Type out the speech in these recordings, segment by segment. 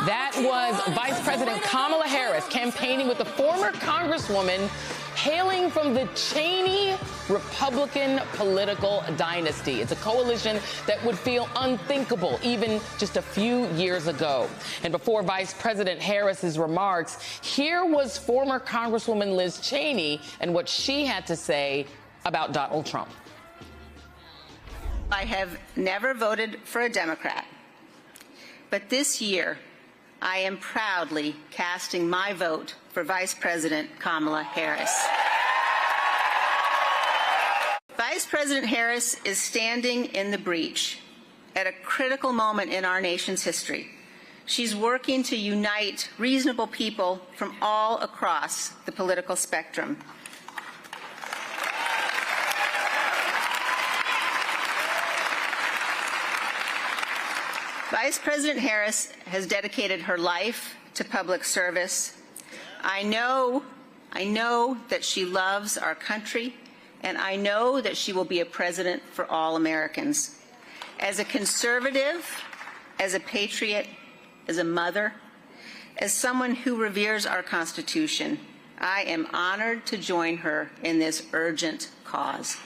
That was Vice President Kamala Harris campaigning with the former congresswoman hailing from the Cheney Republican political dynasty. It's a coalition that would feel unthinkable even just a few years ago. And before Vice President Harris's remarks, here was former Congresswoman Liz Cheney and what she had to say about Donald Trump. I have never voted for a Democrat, but this year I am proudly casting my vote for Vice President Kamala Harris. Vice President Harris is standing in the breach at a critical moment in our nation's history. She's working to unite reasonable people from all across the political spectrum. Vice President Harris has dedicated her life to public service. I know that she loves our country, and I know that she will be a president for all Americans. As a conservative, as a patriot, as a mother, as someone who reveres our Constitution, I am honored to join her in this urgent cause.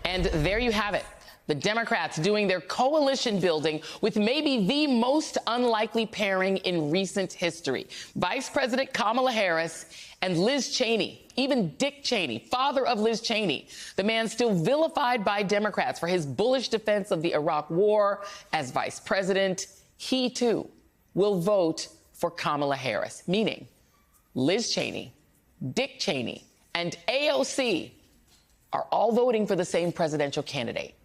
And there you have it. The Democrats doing their coalition building with maybe the most unlikely pairing in recent history. Vice President Kamala Harris and Liz Cheney, even Dick Cheney, father of Liz Cheney, the man still vilified by Democrats for his bullish defense of the Iraq War as vice president. He, too, will vote for Kamala Harris, meaning Liz Cheney, Dick Cheney, and AOC are all voting for the same presidential candidate.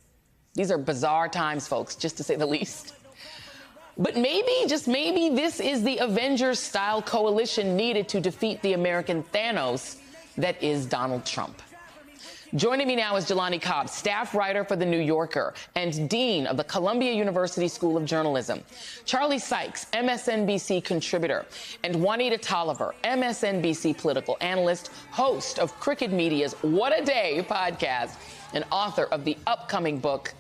These are bizarre times, folks, just to say the least. But maybe, just maybe, this is the Avengers-style coalition needed to defeat the American Thanos that is Donald Trump. Joining me now is Jelani Cobb, staff writer for The New Yorker and dean of the Columbia University School of Journalism. Charlie Sykes, MSNBC contributor, and Juanita Tolliver, MSNBC political analyst, host of Cricket Media's What a Day podcast, and author of the upcoming book,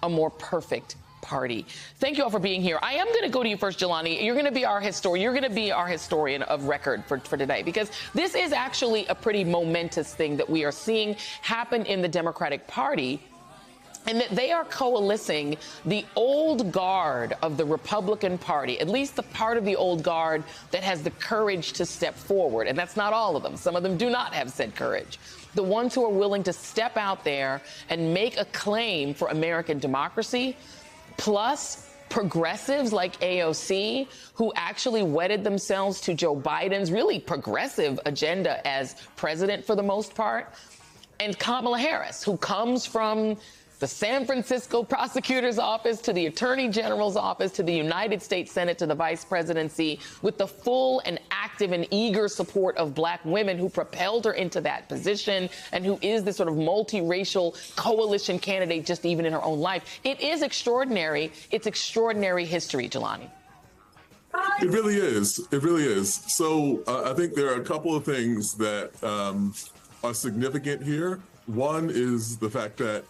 A More Perfect Party. Thank you all for being here. I am going to go to you first, Jelani. You're going to be our historian. You're going to be our historian of record for today, because this is actually a pretty momentous thing that we are seeing happen in the Democratic Party, and that they are coalescing the old guard of the Republican Party, at least the part of the old guard that has the courage to step forward. And that's not all of them. Some of them do not have said courage. The ones who are willing to step out there and make a claim for American democracy, plus progressives like AOC, who actually wedded themselves to Joe Biden's really progressive agenda as president for the most part, and Kamala Harris, who comes from the San Francisco prosecutor's office to the attorney general's office to the United States Senate to the vice presidency, with the full and active and eager support of black women who propelled her into that position, and who is this sort of multiracial coalition candidate just even in her own life. It is extraordinary. It's extraordinary history, Jelani. It really is. It really is. So I think there are a couple of things that are significant here. One is the fact that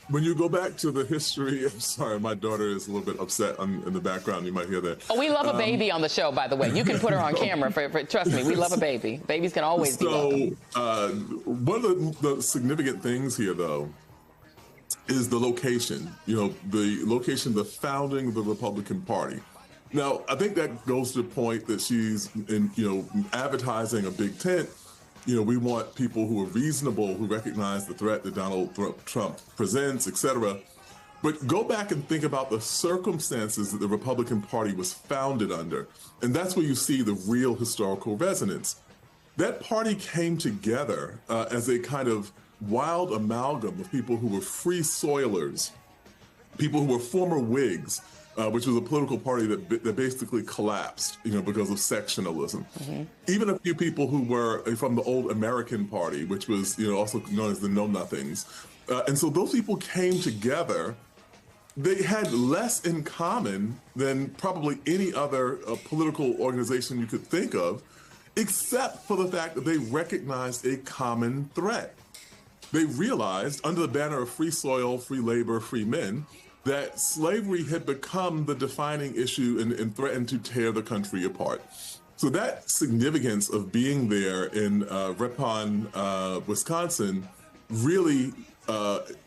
when you go back to the history, I'm sorry, my daughter is a little bit upset in the background. You might hear that. Oh, we love a baby on the show, by the way. You can put her on camera. Trust me, we love a baby. Babies can always be welcome. One of the significant things here, though, is the location. You know, the location, the founding of the Republican Party. Now, I think that goes to the point that she's, advertising a big tent. You know, we want people who are reasonable, who recognize the threat that Donald Trump presents, et cetera. But go back and think about the circumstances that the Republican Party was founded under. And that's where you see the real historical resonance. That party came together as a kind of wild amalgam of people who were free soilers, people who were former Whigs, which was a political party that basically collapsed, because of sectionalism. Mm-hmm. Even a few people who were from the old American Party, which was, also known as the Know Nothings. And so those people came together. They had less in common than probably any other political organization you could think of, except for the fact that they recognized a common threat. They realized, under the banner of free soil, free labor, free men, that slavery had become the defining issue and threatened to tear the country apart. So that significance of being there in Ripon, Wisconsin, really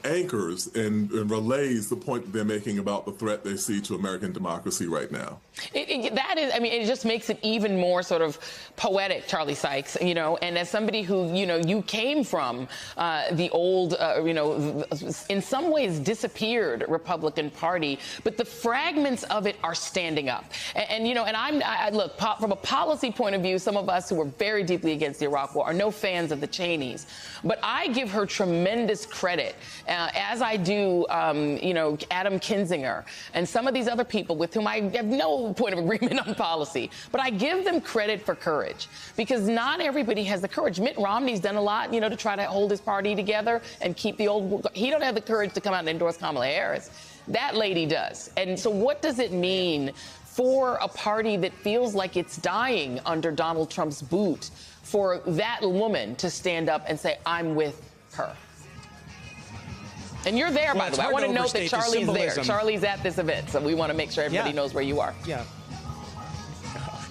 anchors and relays the point that they're making about the threat they see to American democracy right now. That is, I mean, it just makes it even more sort of poetic, Charlie Sykes, you know, and as somebody who, you know, you came from the old, you know, in some ways disappeared Republican Party, but the fragments of it are standing up. And you know, and I look, from a policy point of view, some of us who were very deeply against the Iraq War are no fans of the Cheneys, but I give her tremendous credit, as I do, you know, Adam Kinzinger and some of these other people with whom I have no point of agreement on policy, but I give them credit for courage, because not everybody has the courage. Mitt Romney's done a lot, you know, to try to hold his party together and keep the old. He don't have the courage to come out and endorse Kamala Harris. That lady does. And so what does it mean for a party that feels like it's dying under Donald Trump's boot for that woman to stand up and say, I'm with her? And you're there, by the way. I want to note that Charlie's there. Charlie's at this event, so we want to make sure everybody knows where you are. Yeah.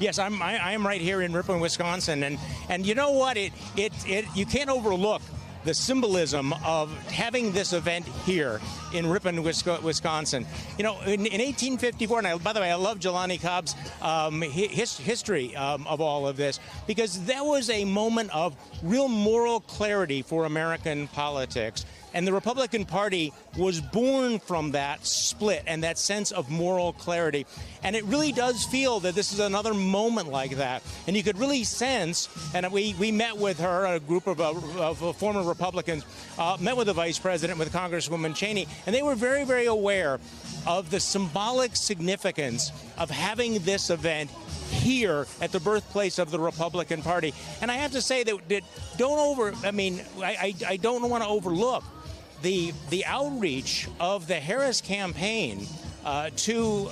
Yes, I am right here in Ripon, Wisconsin, and you know what? You can't overlook the symbolism of having this event here in Ripon, Wisconsin. You know, in 1854, and by the way, I love Jelani Cobb's history of all of this, because that was a moment of real moral clarity for American politics. And the Republican Party was born from that split and that sense of moral clarity. And it really does feel that this is another moment like that. And you could really sense, and we met with her, a group of former Republicans, met with the vice president, with Congresswoman Cheney, and they were very, very aware of the symbolic significance of having this event here at the birthplace of the Republican Party. And I have to say that I don't want to overlook the outreach of the Harris campaign to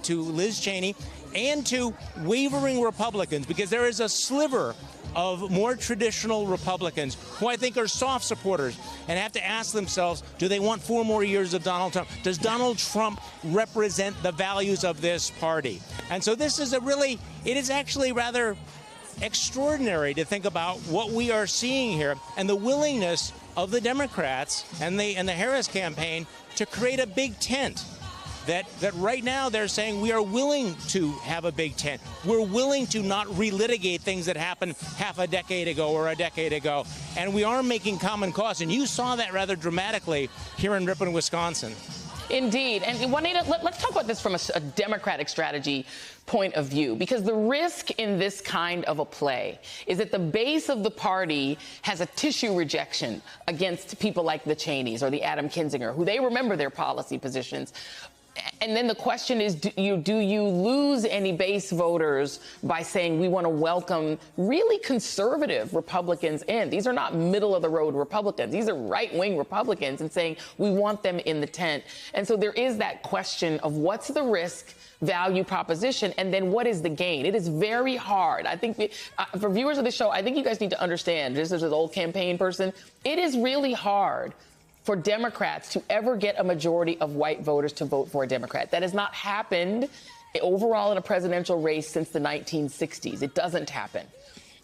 Liz Cheney and to wavering Republicans, because there is a sliver of more traditional Republicans who I think are soft supporters and have to ask themselves, do they want 4 more years of Donald Trump? Does Donald Trump represent the values of this party? And so this is it is actually rather extraordinary to think about what we are seeing here and the willingness of the Democrats and the Harris campaign to create a big tent. That right now they're saying we are willing to have a big tent. We're willing to not relitigate things that happened half a decade ago or a decade ago. And we are making common cause. And you saw that rather dramatically here in Ripon, Wisconsin. Indeed. And Juanita, let's talk about this from a Democratic strategy point of view, because the risk in this kind of a play is that the base of the party has a tissue rejection against people like the Cheneys or the Adam Kinzinger, who they remember their policy positions. And then the question is, do you lose any base voters by saying we want to welcome really conservative Republicans in? These are not middle-of-the-road Republicans. These are right-wing Republicans, and saying we want them in the tent. And so there is that question of what's the risk value proposition, and then what is the gain? It is very hard. I think for viewers of the show, I think you guys need to understand, just as an old campaign person, it is really hard for Democrats to ever get a majority of white voters to vote for a Democrat. That has not happened overall in a presidential race since the 1960s. It doesn't happen.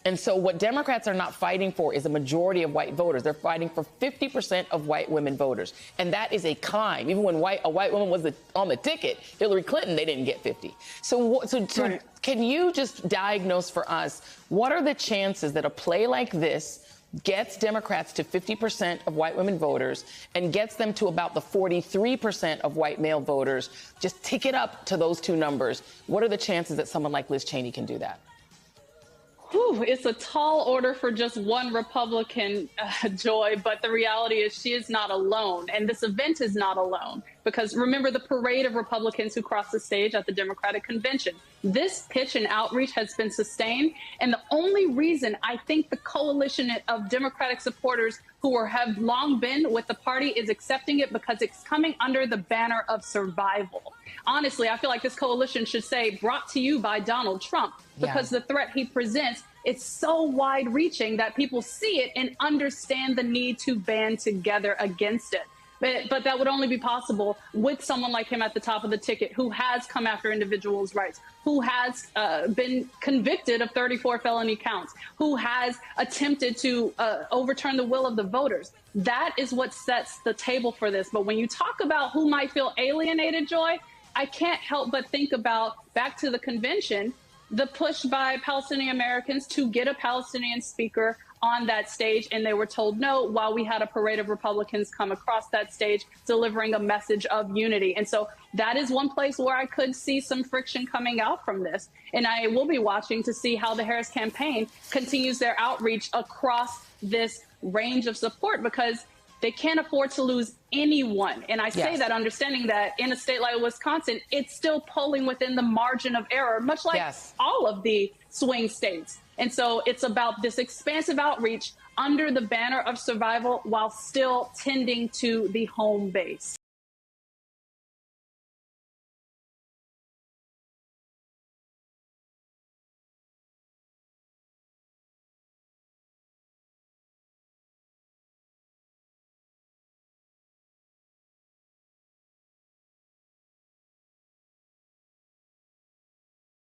And so what Democrats are not fighting for is a majority of white voters. They're fighting for 50% of white women voters. And that is a climb. Even when a white woman was on the ticket, Hillary Clinton, they didn't get 50. So right. Can you just diagnose for us, what are the chances that a play like this gets Democrats to 50% of white women voters and gets them to about the 43% of white male voters? Just tick it up to those two numbers. What are the chances that someone like Liz Cheney can do that? Whew, it's a tall order for just one Republican, Joy, but the reality is she is not alone. And this event is not alone, because remember the parade of Republicans who crossed the stage at the Democratic Convention. This pitch and outreach has been sustained. And the only reason I think the coalition of Democratic supporters who have long been with the party is accepting it, because it's coming under the banner of survival. Honestly, I feel like this coalition should say brought to you by Donald Trump, because the threat he presents, it's so wide reaching that people see it and understand the need to band together against it. But that would only be possible with someone like him at the top of the ticket, who has come after individuals' rights, who has been convicted of 34 felony counts, who has attempted to overturn the will of the voters. That is what sets the table for this. But when you talk about who might feel alienated, Joy, I can't help but think about, back to the convention, the push by Palestinian Americans to get a Palestinian speaker on that stage, and they were told no, while we had a parade of Republicans come across that stage delivering a message of unity. And so that is one place where I could see some friction coming out from this. And I will be watching to see how the Harris campaign continues their outreach across this range of support, because they can't afford to lose anyone. And I say that understanding that in a state like Wisconsin, it's still polling within the margin of error, much like all of the swing states. And so it's about this expansive outreach under the banner of survival while still tending to the home base.